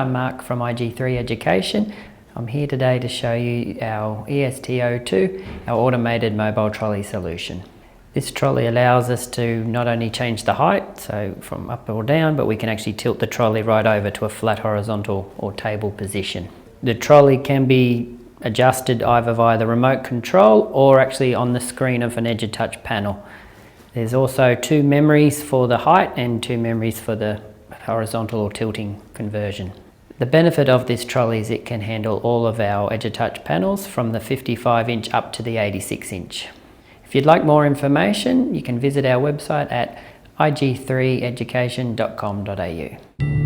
I'm Mark from IG3 Education. I'm here today to show you our EST02, our automated mobile trolley solution. This trolley allows us to not only change the height, so from up or down, but we can actually tilt the trolley right over to a flat horizontal or table position. The trolley can be adjusted either via the remote control or actually on the screen of an EduTouch panel. There's also 2 memories for the height and 2 memories for the horizontal or tilting conversion. The benefit of this trolley is it can handle all of our EduTouch panels from the 55-inch up to the 86-inch. If you'd like more information, you can visit our website at ig3education.com.au.